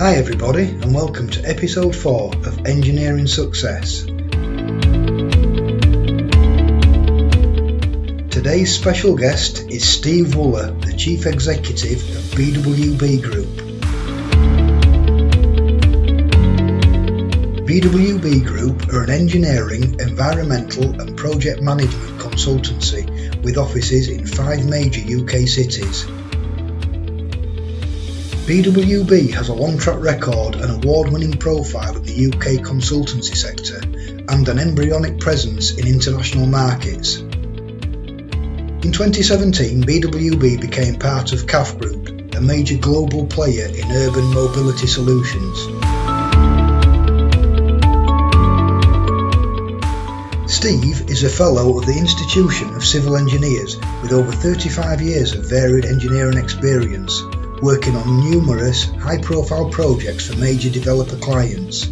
Hi everybody, and welcome to episode 4 of Engineering Success. Today's special guest is Steve Wooler, the Chief Executive of BWB Group. BWB Group are an engineering, environmental and project management consultancy with offices in 5 major UK cities. BWB has a long track record and award-winning profile in the UK consultancy sector and an embryonic presence in international markets. In 2017, BWB became part of CAF Group, a major global player in urban mobility solutions. Steve is a Fellow of the Institution of Civil Engineers with over 35 years of varied engineering experience, working on numerous high-profile projects for major developer clients.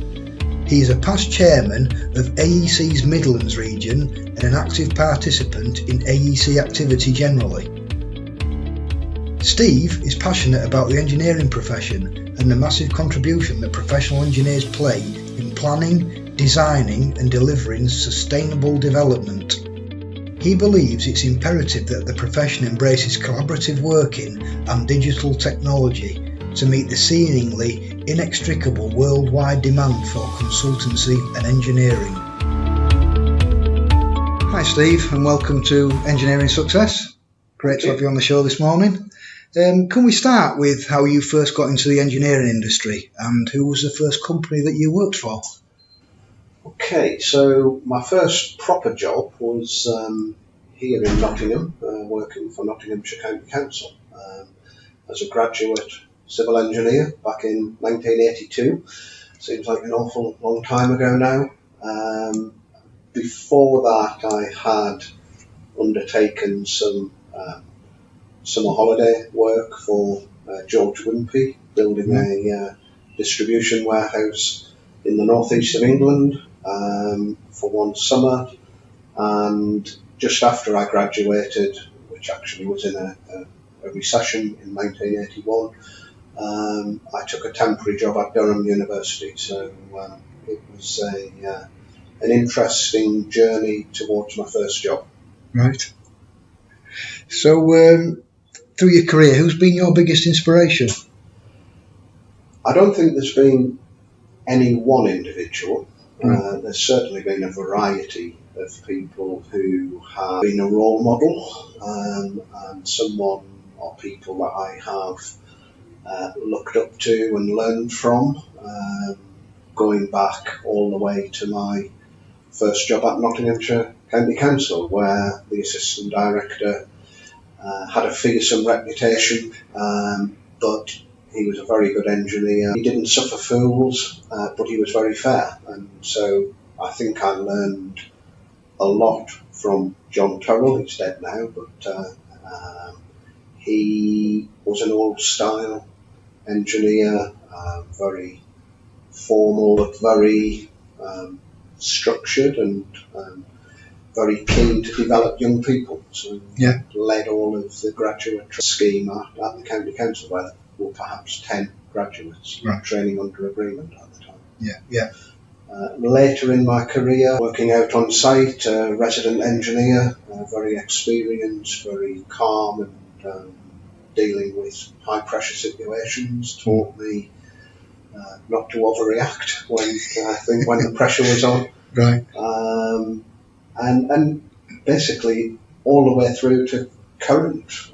He is a past chairman of AEC's Midlands region and an active participant in AEC activity generally. Steve is passionate about the engineering profession and the massive contribution that professional engineers play in planning, designing and delivering sustainable development. He believes it's imperative that the profession embraces collaborative working and digital technology to meet the seemingly inextricable worldwide demand for consultancy and engineering. Hi Steve, and welcome to Engineering Success. Great to have you on the show this morning. Can we start with how you first got into the engineering industry and who was the first company that you worked for? Okay, so my first proper job was here in Nottingham, working for Nottinghamshire County Council as a graduate civil engineer back in 1982. Seems like an awful long time ago now. Before that, I had undertaken some summer holiday work for George Wimpey, building a distribution warehouse in the northeast of England for one summer, and just after I graduated, which actually was in a recession in 1981, I took a temporary job at Durham University. So it was an interesting journey towards my first job. Right. So through your career, who's been your biggest inspiration? I don't think there's been any one individual. There's certainly been a variety of people who have been a role model and someone or people that I have looked up to and learned from, going back all the way to my first job at Nottinghamshire County Council, where the assistant director had a fearsome reputation, but he was a very good engineer. He didn't suffer fools, but he was very fair. And so I think I learned a lot from John Terrell. He's dead now, but he was an old-style engineer, very formal, but very structured and very keen to develop young people. So led all of the graduate scheme at the County Council, where there were perhaps 10 graduates training under agreement at the time. Later in my career, working out on site, a resident engineer, very experienced, very calm, and dealing with high pressure situations, taught me not to overreact when the pressure was on. Right. And basically all the way through to current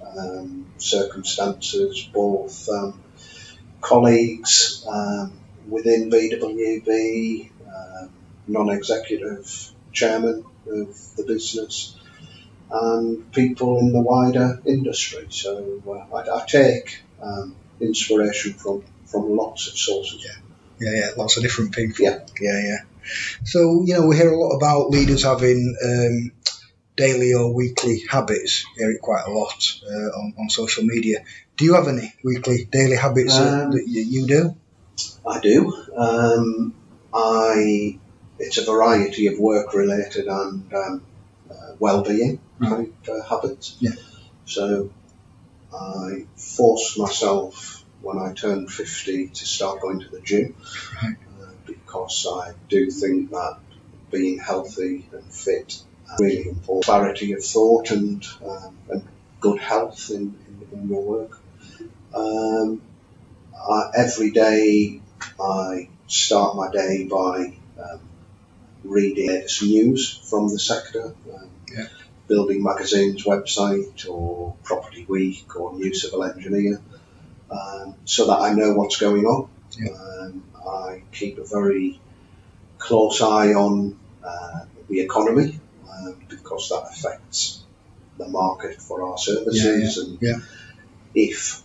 circumstances, both colleagues within BWB, non-executive chairman of the business, and people in the wider industry. So I take inspiration from lots of sources. Yeah, lots of different people. Yeah. So, we hear a lot about leaders having daily or weekly habits. I hear it quite a lot on social media. Do you have any weekly, daily habits that you do? I do. It's a variety of work-related and well-being type habits. Yeah. So I force myself when I turned 50 to start going to the gym, Right. because I do think that being healthy and fit really important. Clarity of thought and good health in your work. Every day I start my day by reading latest news from the sector, Building Magazine's website or Property Week or New Civil Engineer, so that I know what's going on. I keep a very close eye on the economy, because that affects the market for our services, and if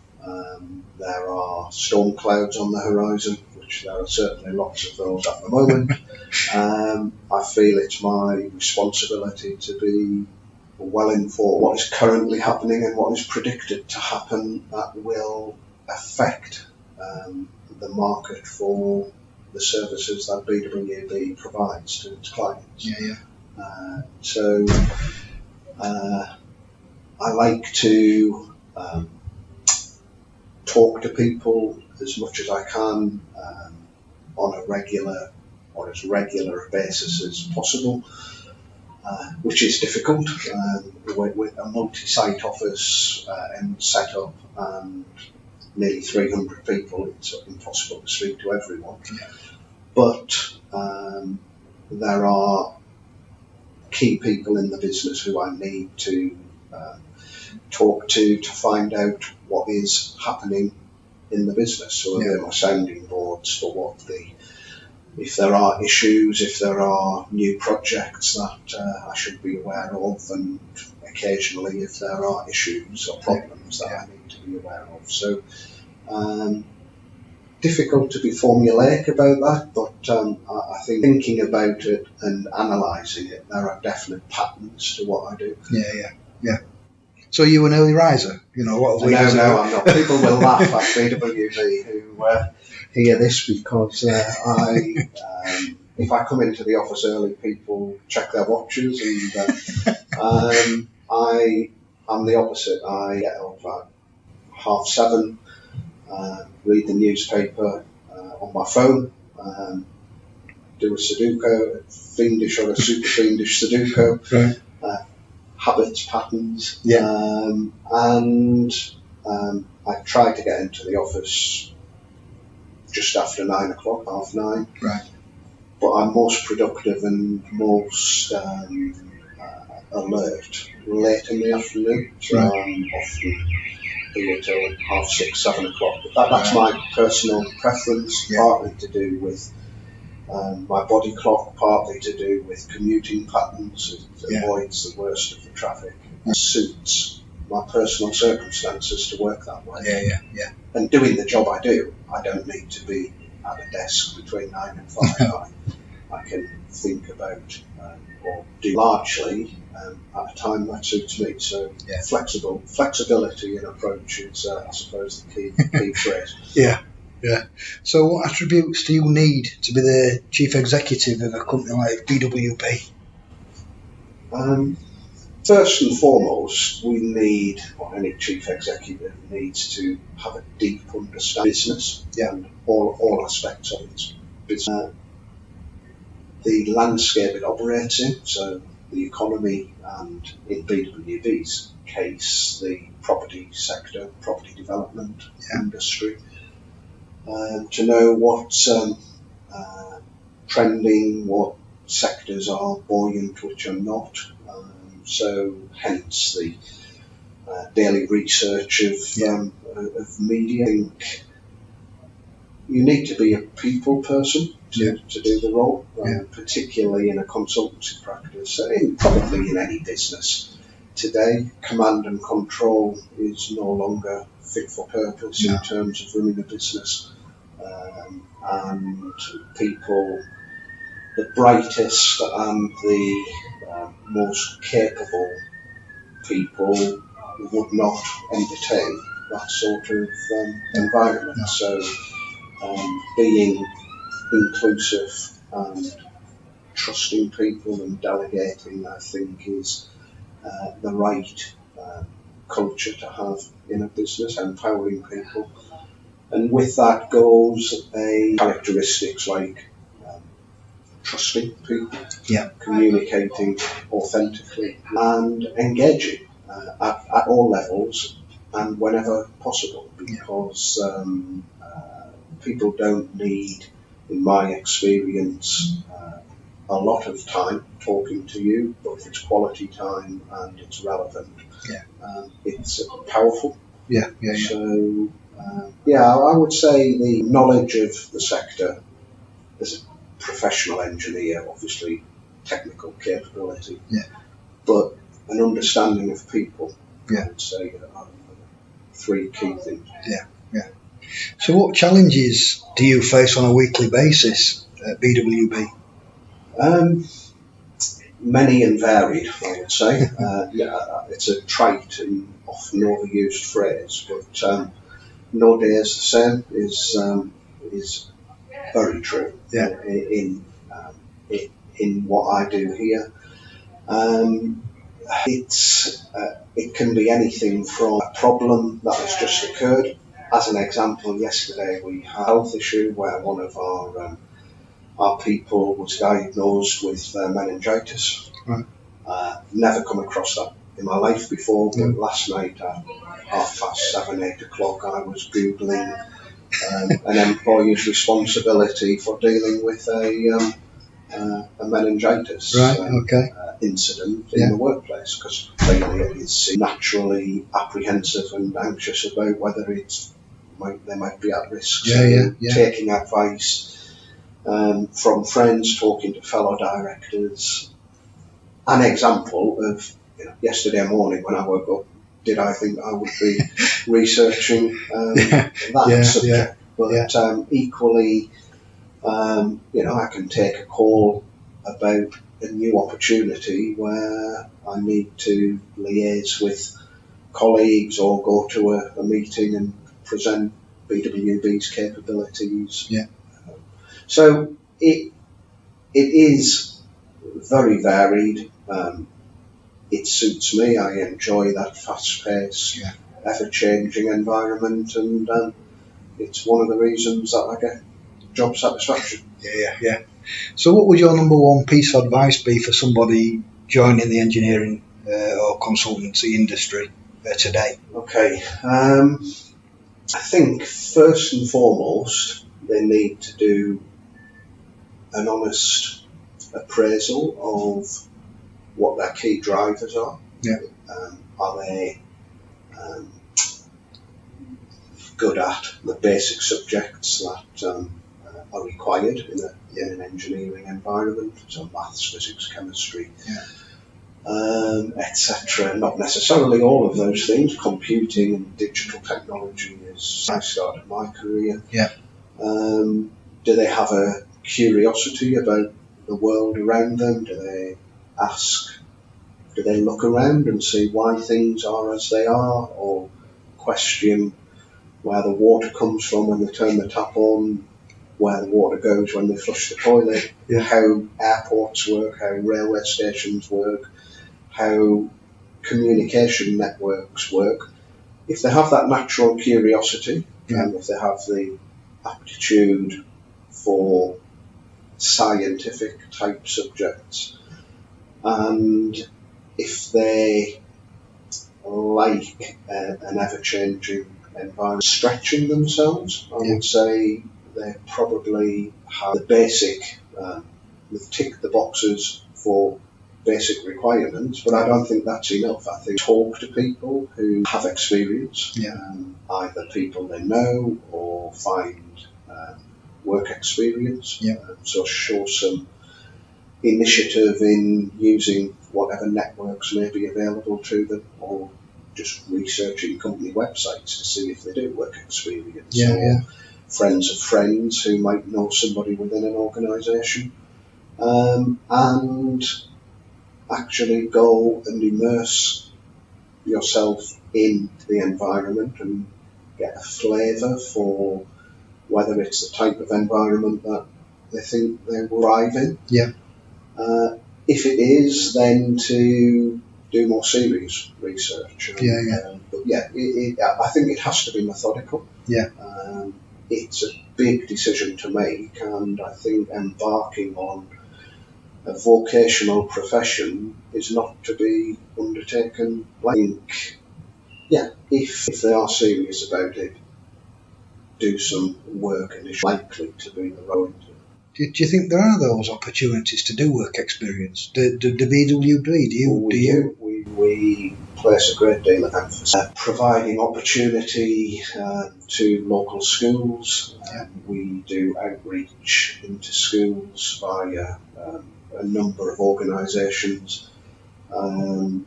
there are storm clouds on the horizon, which there are certainly lots of those at the moment, I feel it's my responsibility to be well informed what is currently happening and what is predicted to happen that will affect the market for the services that BWB provides to its clients. So I like to talk to people as much as I can on a regular or as regular a basis as possible, which is difficult with a multi-site office and set up and nearly 300 people. It's impossible to speak to everyone, but there are key people in the business who I need to talk to find out what is happening in the business. So they're my sounding boards for if there are issues, if there are new projects that I should be aware of, and occasionally if there are issues or problems that I need to be aware of. So difficult to be formulaic about that, but I think thinking about it and analysing it, there are definite patterns to what I do. So are you an early riser? What No, I'm not. People will laugh at BWB who hear this, because if I come into the office early, people check their watches, and I'm the opposite. I get up at 7:30, read the newspaper on my phone, do a Sudoku, a fiendish or a super fiendish Sudoku. Right. Habits, patterns, and I try to get into the office just after 9 o'clock, 9:30. Right. But I'm most productive and most alert late in the afternoon, so I'm often here till 6:30, 7 o'clock. But that's my personal preference, partly to do with my body clock, partly to do with commuting patterns. It avoids the worst of the traffic. It suits my personal circumstances to work that way. And doing the job I do, I don't need to be at a desk between 9 and 5. I can think about or do largely at a time that suits me. So flexibility in approach is, I suppose, the key phrase. So what attributes do you need to be the chief executive of a company like BWB? First and foremost, any chief executive needs to have a deep understanding of business and all aspects of its business. The landscape it operates in, so the economy, and in BWB's case, the property sector, property development industry. To know what's trending, what sectors are buoyant, which are not. So hence the daily research of media. I think you need to be a people person to do the role, particularly in a consultancy practice, probably in any business. Today, command and control is no longer fit for purpose in terms of running a business. And people, the brightest and the most capable people would not entertain that sort of environment. So being inclusive and trusting people and delegating, I think, is the right culture to have in a business, empowering people. And with that goes characteristics like trusting people, communicating authentically, and engaging at all levels and whenever possible, because people don't need, in my experience, a lot of time talking to you, but if it's quality time and it's relevant, it's powerful. So, I would say the knowledge of the sector as a professional engineer, obviously technical capability, but an understanding of people, I would say are three key things. So what challenges do you face on a weekly basis at BWB? Many and varied, I would say. It's a trite and often overused phrase, but no day is the same is very true in what I do here. It can be anything from a problem that has just occurred. As an example, yesterday we had a health issue where one of our people was diagnosed with meningitis. Never come across that in my life before, but last night at 7:30, 8 o'clock, I was Googling an employee's responsibility for dealing with a meningitis incident in the workplace, because failure is naturally apprehensive and anxious about whether they might be at risk. Taking advice from friends, talking to fellow directors. An example of yesterday morning when I woke up, did I think I would be researching that subject? But equally, I can take a call about a new opportunity where I need to liaise with colleagues or go to a meeting and present BWB's capabilities. So it is very varied. It suits me. I enjoy that fast-paced, ever-changing environment, and it's one of the reasons that I get job satisfaction. So what would your number one piece of advice be for somebody joining the engineering or consultancy industry today? Okay. I think first and foremost they need to do an honest appraisal of what their key drivers are. Are they good at the basic subjects that are required in an engineering environment, so maths, physics, chemistry, etc. Not necessarily all of those things. Computing and digital technology is I started my career. Do they have a curiosity about the world around them? Do they look around and see why things are as they are, or question where the water comes from when they turn the tap on, where the water goes when they flush the toilet, how airports work, how railway stations work, how communication networks work? If they have that natural curiosity, and if they have the aptitude for scientific type subjects, and if they like an ever-changing environment, stretching themselves, I would say they probably have the basic, they tick the boxes for basic requirements, but I don't think that's enough. I think talk to people who have experience, either people they know or find work experience, so show some initiative in using whatever networks may be available to them, or just researching company websites to see if they do work experience, or friends of friends who might know somebody within an organisation, and actually go and immerse yourself in the environment and get a flavour for whether it's the type of environment that they think they will thrive in. If it is, then to do more serious research. But I think it has to be methodical. it's a big decision to make, and I think embarking on a vocational profession is not to be undertaken. I think, yeah, if they are serious about it, do some work and it's likely to be the road. Do you think there are those opportunities to do work experience? The BWB, We place a great deal of emphasis providing opportunity to local schools. We do outreach into schools via a number of organisations, and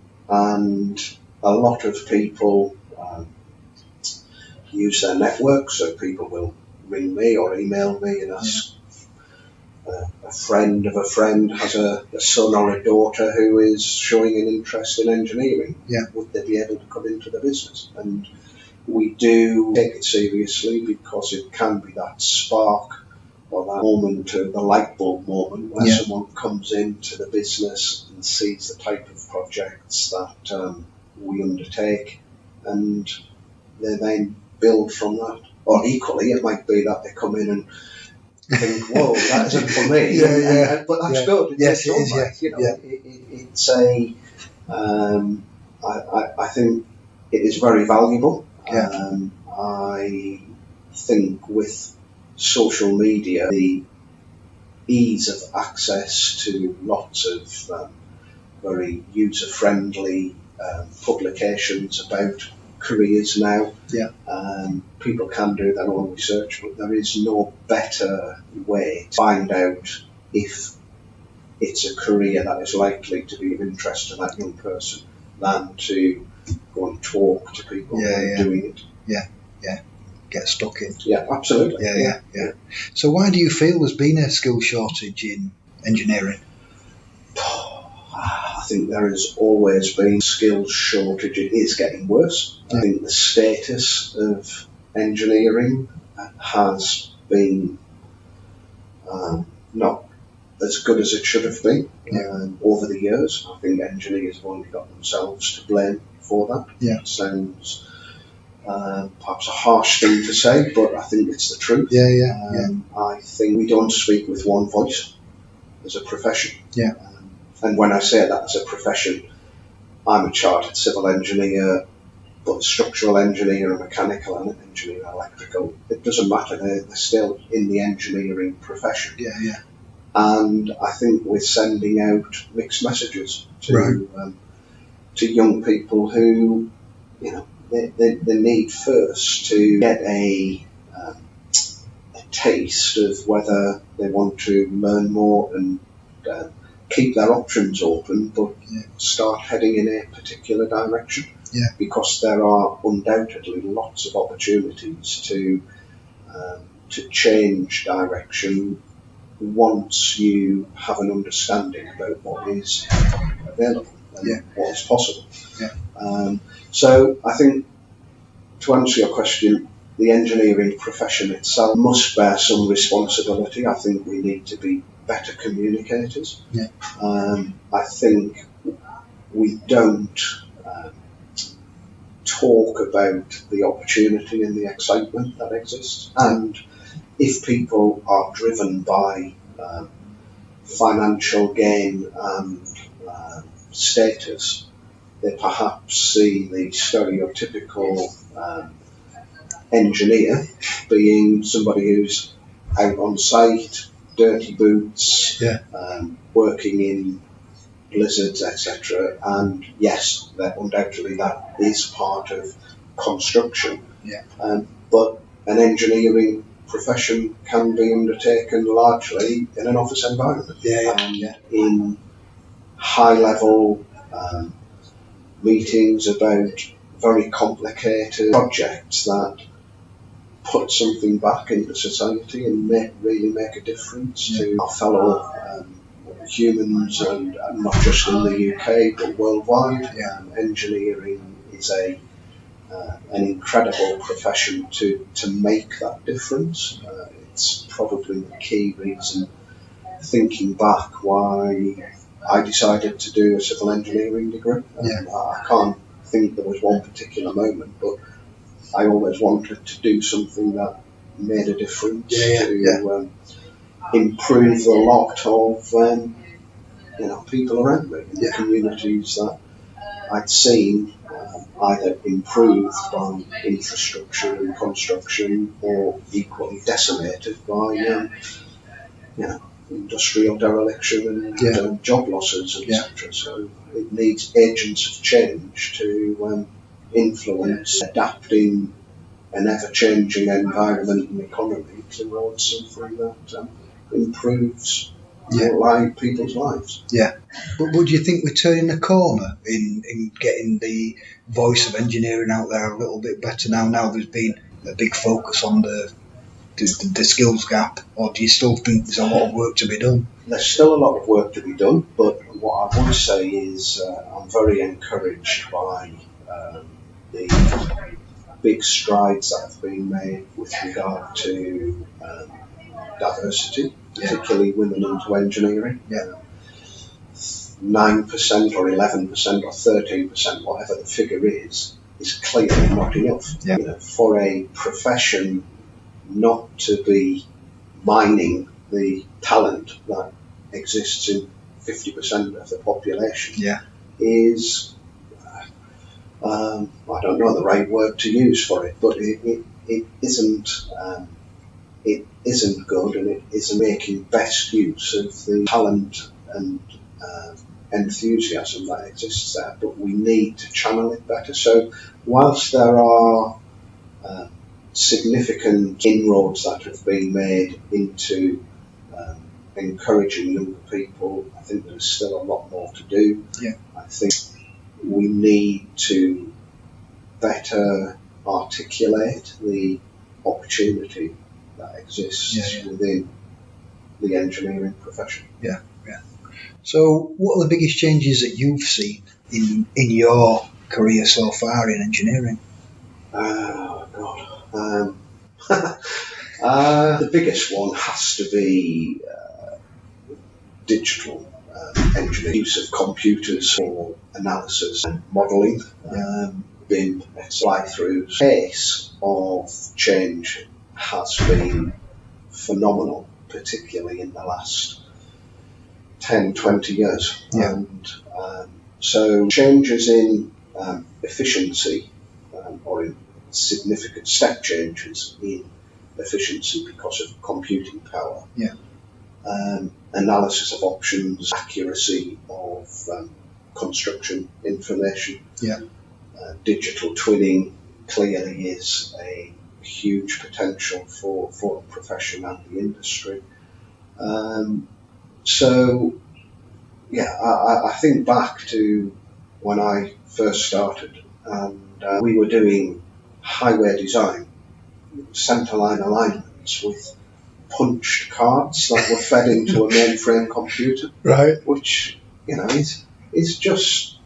a lot of people use their network, so people will ring me or email me and ask a friend of a friend has a son or a daughter who is showing an interest in engineering. Would they be able to come into the business? And we do take it seriously, because it can be that spark or that moment, the light bulb moment, where someone comes into the business and sees the type of projects that we undertake, and they then build from that. Or equally, it might be that they come in and think, whoa, that isn't for me. But that's good. Yes, it is. It's a. I think it is very valuable. I think with social media, the ease of access to lots of very user-friendly publications about careers now. People can do their own research, but there is no better way to find out if it's a career that is likely to be of interest to that young person than to go and talk to people who are doing it. Get stuck in. Yeah, absolutely. So why do you feel there's been a skill shortage in engineering? I think there has always been skills shortage. It is getting worse. I think the status of engineering has been not as good as it should have been over the years. I think engineers have only got themselves to blame for that. It sounds perhaps a harsh thing to say, but I think it's the truth. I think we don't speak with one voice as a profession. And when I say that as a profession, I'm a chartered civil engineer, but a structural engineer, a mechanical and an engineer, electrical, it doesn't matter, they're still in the engineering profession. And I think we're sending out mixed messages to young people who, they need first to get a taste of whether they want to learn more and keep their options open, but start heading in a particular direction. Because there are undoubtedly lots of opportunities to change direction once you have an understanding about what is available and what is possible. So I think, to answer your question, the engineering profession itself must bear some responsibility. I think we need to be better communicators. I think we don't talk about the opportunity and the excitement that exists. And if people are driven by financial gain and status, they perhaps see the stereotypical engineer being somebody who's out on site, dirty boots, working in blizzards, etc. And yes, undoubtedly that is part of construction. But an engineering profession can be undertaken largely in an office environment. In high-level meetings about very complicated projects that put something back into society and really make a difference to our fellow humans, and not just in the UK but worldwide. Engineering is an incredible profession to make that difference. It's probably the key reason, thinking back, why I decided to do a civil engineering degree. I can't think there was one particular moment, but I always wanted to do something that made a difference Yeah, to improve the lot of people around me in the communities that I'd seen either improved by infrastructure and construction or equally decimated by industrial dereliction and job losses, etc. So it needs agents of change to influence adapting an ever-changing environment and economy towards something that improves people's lives. Yeah. But would you think we're turning a corner in getting the voice of engineering out there a little bit better now? Now there's been a big focus on the skills gap, or do you still think there's a lot of work to be done? There's still a lot of work to be done, but what I would say is I'm very encouraged by the big strides that have been made with regard to diversity, particularly women into engineering. 9% or 11% or 13%, whatever the figure is clearly not enough. For a profession not to be mining the talent that exists in 50% of the population is, I don't know the right word to use for it, but it isn't good, and it isn't making best use of the talent and enthusiasm that exists there, but we need to channel it better. So whilst there are significant inroads that have been made into encouraging younger people, I think there's still a lot more to do. I think we need to better articulate the opportunity that exists within the engineering profession. So what are the biggest changes that you've seen in your career so far in engineering? The biggest one has to be digital engineering, use of computers for analysis and modelling. Been applied through. Pace of change has been phenomenal, particularly in the last 10, 20 years. And so changes in efficiency or in significant step changes in efficiency because of computing power, analysis of options, accuracy of construction information, digital twinning clearly is a huge potential for the profession and the industry. I think back to when I first started, and we were doing highway design, centerline alignments with punched cards that were fed into a mainframe computer, which is just,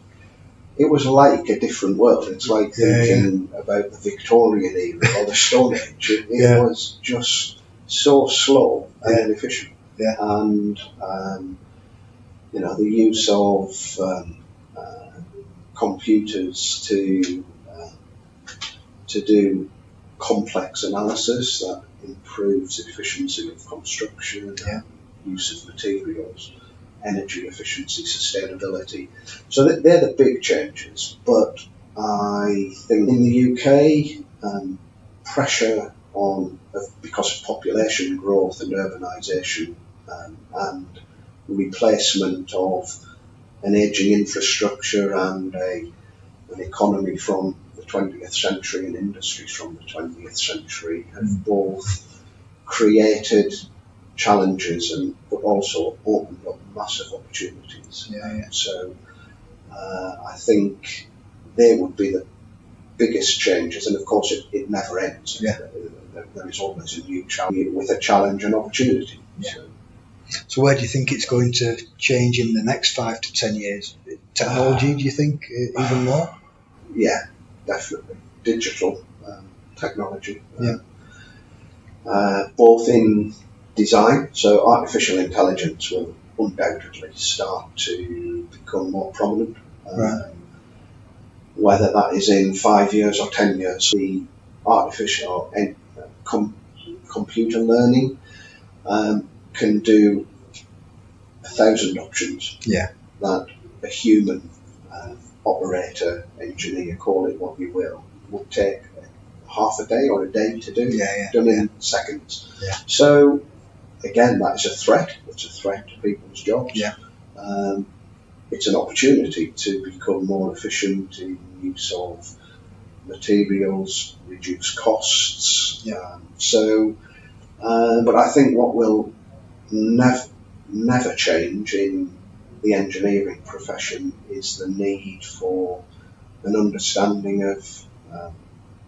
it was like a different world. It's like thinking about the Victorian era or the Stone Age. It was just so slow and inefficient. And the use of computers to do complex analysis that improves efficiency of construction, use of materials, energy efficiency, sustainability. So they're the big changes. But I think in the UK, pressure on, because of population growth and urbanisation and replacement of an ageing infrastructure and an economy from the 20th century and industries from the 20th century have both created challenges but also opened up massive opportunities. So I think they would be the biggest changes, and of course it never ends. There is always a new challenge with a challenge and opportunity. So where do you think it's going to change in the next 5 to 10 years? Technology, do you think, even more? Yeah, definitely. Digital technology. Both in design, so artificial intelligence will undoubtedly start to become more prominent. Whether that is in 5 years or 10 years, the artificial computer learning can do 1,000 options that a human operator, engineer, call it what you will, would take half a day or a day to do, done in seconds. So again, that is a threat. It's a threat to people's jobs. It's an opportunity to become more efficient in use of materials, reduce costs. But I think what will never change in the engineering profession is the need for an understanding of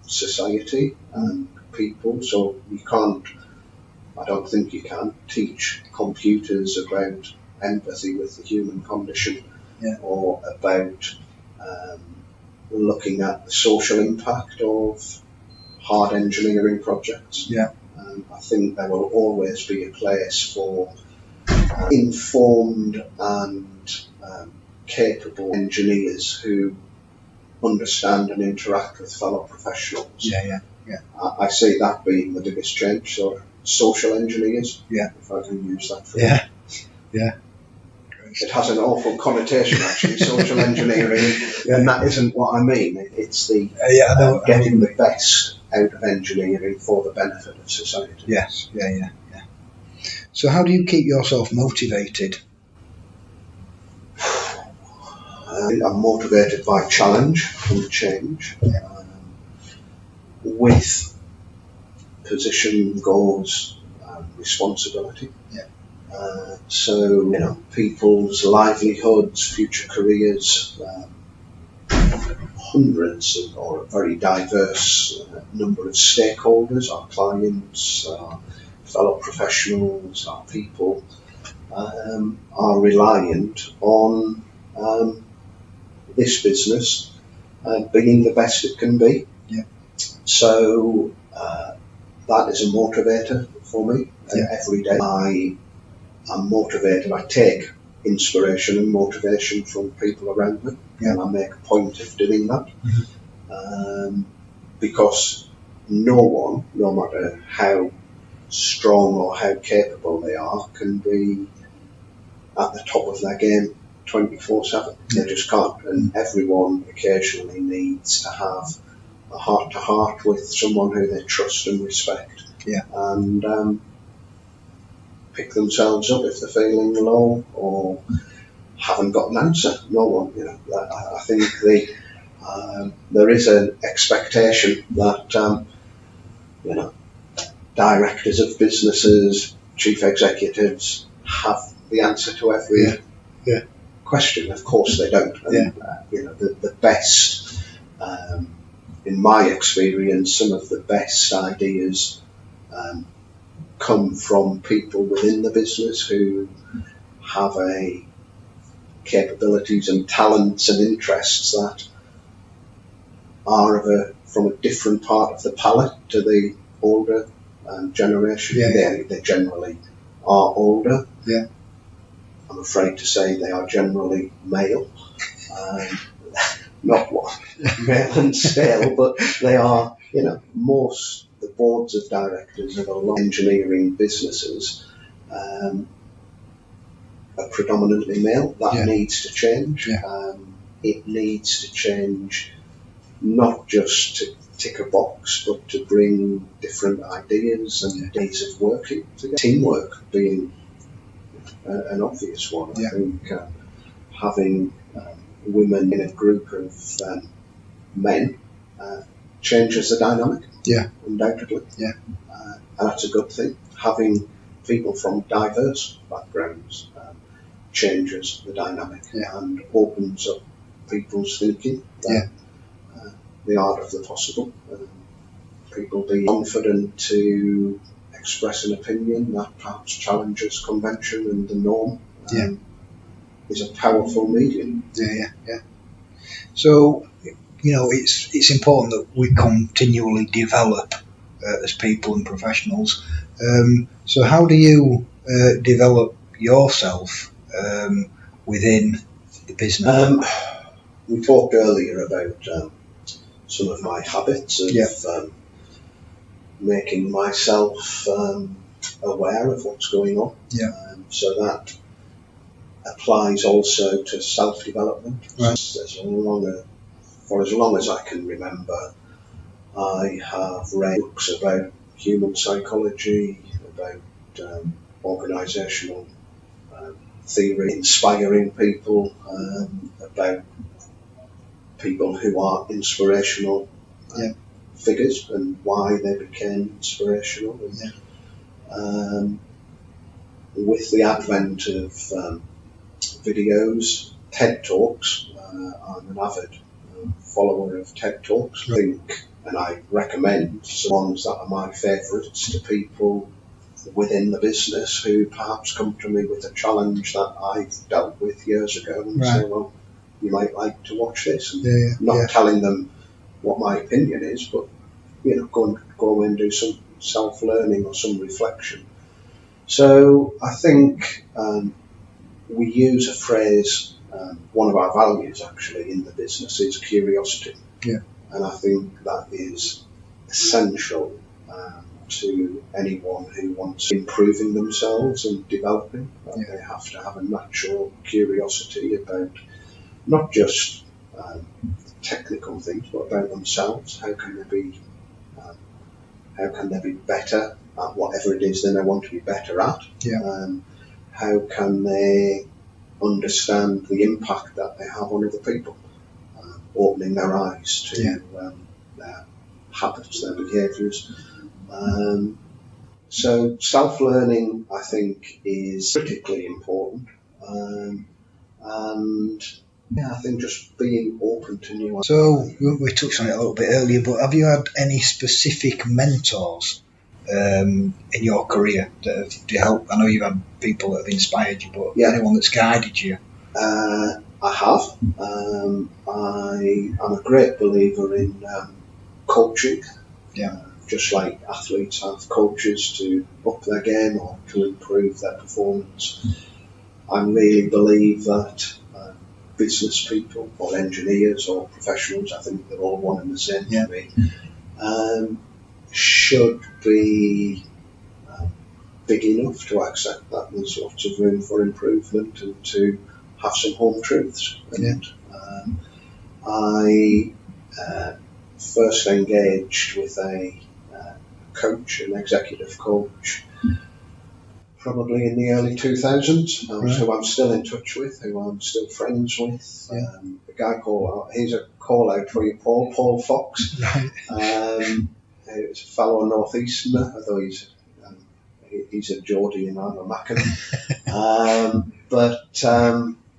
society and people. So you can't, I don't think you can, teach computers about empathy with the human condition or about looking at the social impact of hard engineering projects. I think there will always be a place for informed and capable engineers who understand and interact with fellow professionals. I see that being the biggest change. So social engineers, if I can use that phrase. It has an awful connotation, actually, social engineering, and that isn't what I mean. It's the getting the best out of engineering for the benefit of society. So how do you keep yourself motivated? I'm motivated by challenge and change. With position, goals, responsibility. So, people's livelihoods, future careers, hundreds or a very diverse number of stakeholders, our clients, our fellow professionals, our people, are reliant on this business being the best it can be. So that is a motivator for me. Every day I'm motivated. I take inspiration and motivation from people around me, and I make a point of doing that. Because no one, no matter how strong or how capable they are, can be at the top of their game 24/7. They just can't. And everyone occasionally needs to have a heart-to-heart with someone who they trust and respect, and pick themselves up if they're feeling low or haven't got an answer. No one, I think there is an expectation that directors of businesses, chief executives have the answer to every question. Of course they don't. And, the best, in my experience, some of the best ideas come from people within the business who have capabilities and talents and interests that are from a different part of the palette to the older generation. They generally are older. I'm afraid to say they are generally male. Not male and stale, but they are, most the boards of directors of a lot of engineering businesses are predominantly male. That needs to change. It needs to change, not just to tick a box, but to bring different ideas and ways of working together. Teamwork being an obvious one. I think having women in a group of men changes the dynamic. Undoubtedly. And that's a good thing. Having people from diverse backgrounds changes the dynamic and opens up people's thinking. The art of the possible. People being confident to express an opinion that perhaps challenges convention and the norm is a powerful medium. So, it's important that we continually develop as people and professionals. So how do you develop yourself within the business? We talked earlier about some of my habits of making myself aware of what's going on. Yeah. So that applies also to self-development. Right. For as long as I can remember, I have read books about human psychology, about organisational theory, inspiring people, about people who are inspirational figures and why they became inspirational. With the advent of videos, TED Talks, I'm an avid follower of TED Talks. I think, and I recommend some ones that are my favourites to people within the business who perhaps come to me with a challenge that I've dealt with years ago and say, well, you might like to watch this. And not telling them what my opinion is, but go away and do some self-learning or some reflection. So I think we use a phrase, one of our values actually in the business is curiosity. Yeah. And I think that is essential to anyone who wants improving themselves and developing. They have to have a natural curiosity about not just technical things, but about themselves. How can they be better at whatever it is that they want to be better at? How can they understand the impact that they have on other people? Opening their eyes to their habits, their behaviours. So self-learning, I think, is critically important. And I think just being open to new ideas. So we touched on it a little bit earlier, but have you had any specific mentors in your career that have helped? I know you've had people that have inspired you, but anyone that's guided you? I have. I'm a great believer in coaching. Just like athletes have coaches to up their game or to improve their performance, I really believe that business people or engineers or professionals, I think they're all one and the same to me, should be big enough to accept that there's lots of room for improvement and to have some home truths. And I first engaged with a coach, an executive coach, probably in the early 2000s, who I'm still in touch with, who I'm still friends with. A guy called, he's a call out for you, Paul Fox. He's a fellow northeasterner, although he's a Geordie and I'm a Mackin.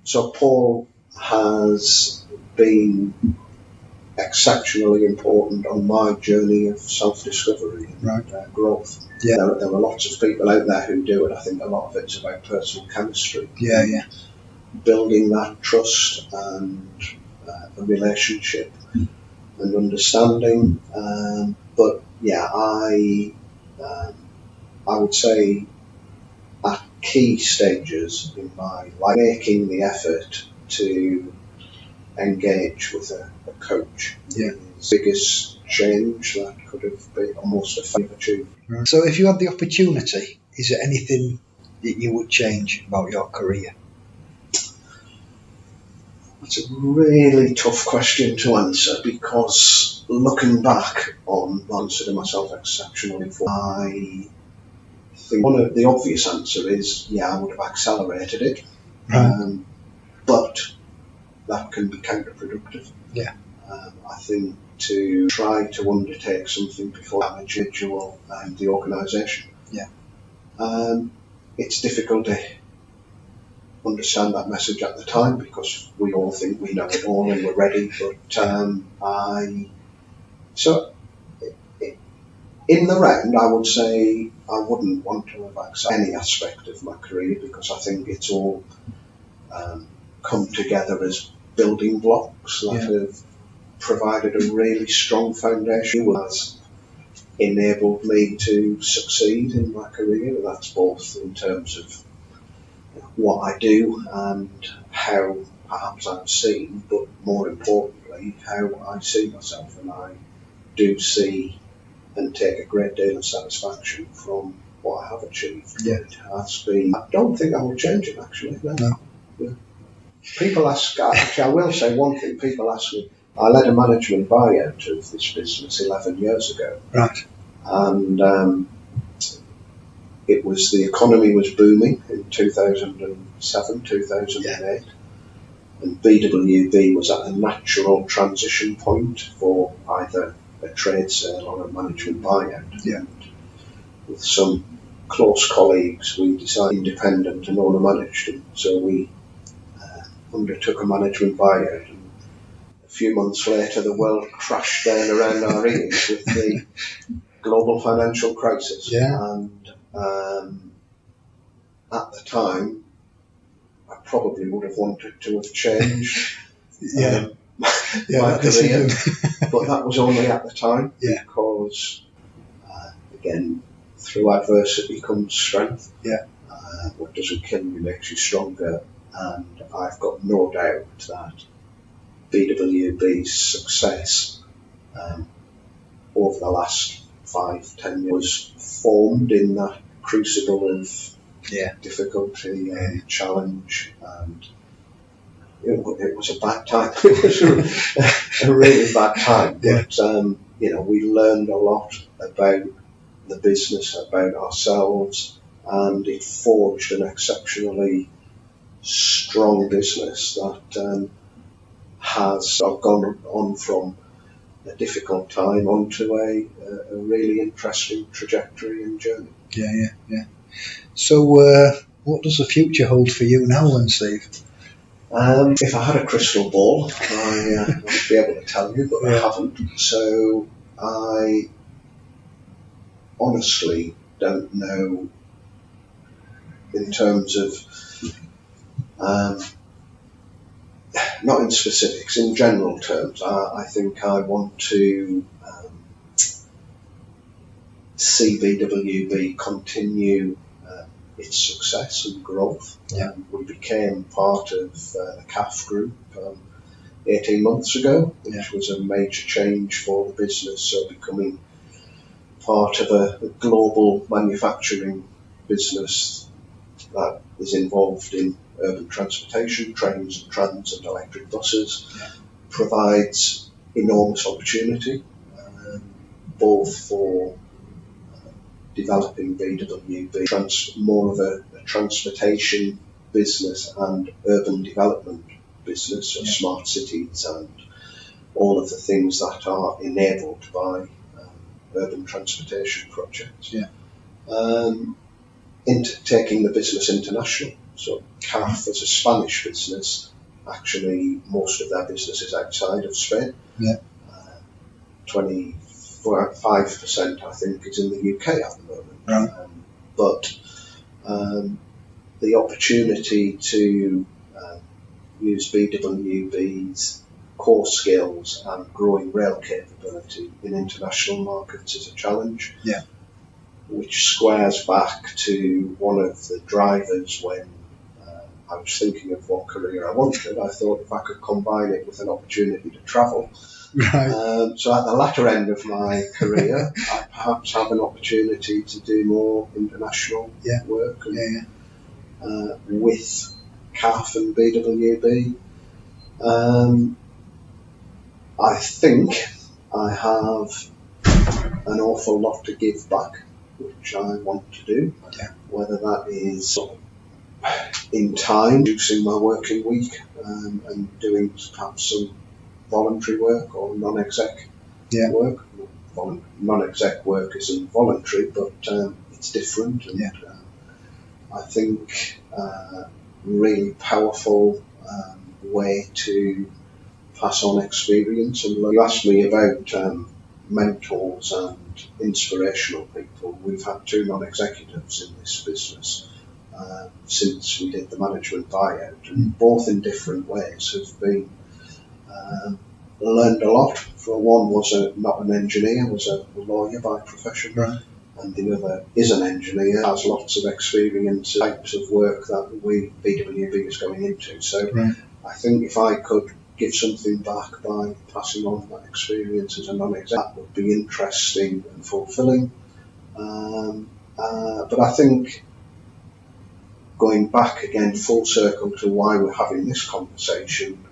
So Paul has been exceptionally important on my journey of self-discovery and growth. There are lots of people out there who do it. I think a lot of it's about personal chemistry. Building that trust and a relationship and understanding. I would say at key stages in my life, making the effort to engage with a coach is the biggest change that could have been almost a failure achieved. So if you had the opportunity, is there anything that you would change about your career? That's a really tough question to answer, because looking back on consider myself exceptionally fortunate. I think one of the obvious answer is I would have accelerated it, but that can be counterproductive. I think to try to undertake something before the individual and the organisation. It's difficult to understand that message at the time because we all think we know it all and we're ready. But in the round, I would say I wouldn't want to have accepted any aspect of my career, because I think it's all come together as building blocks that have provided a really strong foundation, has enabled me to succeed in my career. That's both in terms of what I do and how perhaps I'm seen, but more importantly, how I see myself. And I do see and take a great deal of satisfaction from what I have achieved. Yeah. It has been. I don't think I will change it actually. No. Yeah. People ask. Actually, I will say one thing. People ask me. I led a management buyout of this business 11 years ago. Right. And it was, the economy was booming in 2007, 2008. And BWB was at a natural transition point for either a trade sale or a management buyout. Yeah. With some close colleagues, we decided independent and owner managed, and so we undertook a management buyout. And a few months later, the world crashed down around our ears with the global financial crisis. Yeah. And at the time, I probably would have wanted to have changed Yeah. my career, but that was only at the time. Yeah. Because again, through adversity comes strength. Yeah. What doesn't kill you makes you stronger, and I've got no doubt that BWB's success over the last 5-10 years was formed in that crucible of difficulty and challenge, and it was a bad time. It was a really bad time, but we learned a lot about the business, about ourselves, and it forged an exceptionally strong business that has gone on from a difficult time onto a really interesting trajectory and journey. Yeah. So, what does the future hold for you now, then, Steve? If I had a crystal ball, I would be able to tell you, but I haven't. So I honestly don't know in terms of, not in specifics, in general terms. I think I want to see BWB continue its success and growth. We became part of the CAF Group 18 months ago, which was a major change for the business, so becoming part of a global manufacturing business that is involved in urban transportation, trains and trams and electric buses, provides enormous opportunity, both for developing BWB, more of a transportation business and urban development business, so smart cities and all of the things that are enabled by urban transportation projects. Taking the business international. So CAF, as a Spanish business, actually most of their business is outside of Spain. 25%, I think, is in the UK at the moment. But the opportunity to use BWB's core skills and growing rail capability in international markets is a challenge, which squares back to one of the drivers when I was thinking of what career I wanted. I thought if I could combine it with an opportunity to travel. So at the latter end of my career, I perhaps have an opportunity to do more international work with CAF and BWB. I think I have an awful lot to give back, which I want to do, whether that is in time, reducing my working week and doing perhaps some voluntary work or non-exec work. Non-exec work isn't voluntary, but it's different. And, I think really powerful way to pass on experience. And you asked me about mentors and inspirational people. We've had 2 non-executives in this business since we did the management buyout, and both in different ways have been learned a lot. For one was not an engineer, was a lawyer by profession, and the other is an engineer, has lots of experience, types of work that BWB is going into. So I think if I could give something back by passing on that experience as a non-exec. That would be interesting and fulfilling. But I think going back again full circle to why we're having this conversation,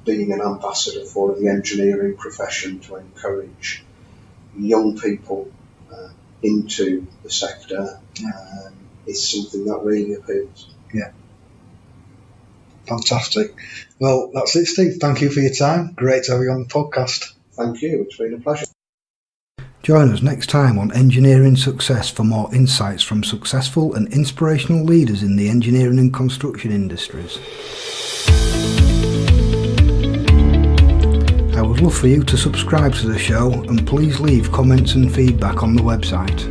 being an ambassador for the engineering profession to encourage young people into the sector is something that really appeals. Yeah. Fantastic. Well, that's it, Steve. Thank you for your time. Great to have you on the podcast. Thank you. It's been a pleasure. Join us next time on Engineering Success for more insights from successful and inspirational leaders in the engineering and construction industries. I would love for you to subscribe to the show and please leave comments and feedback on the website.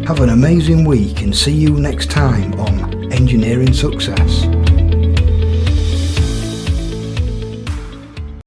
Have an amazing week and see you next time on Engineering Success.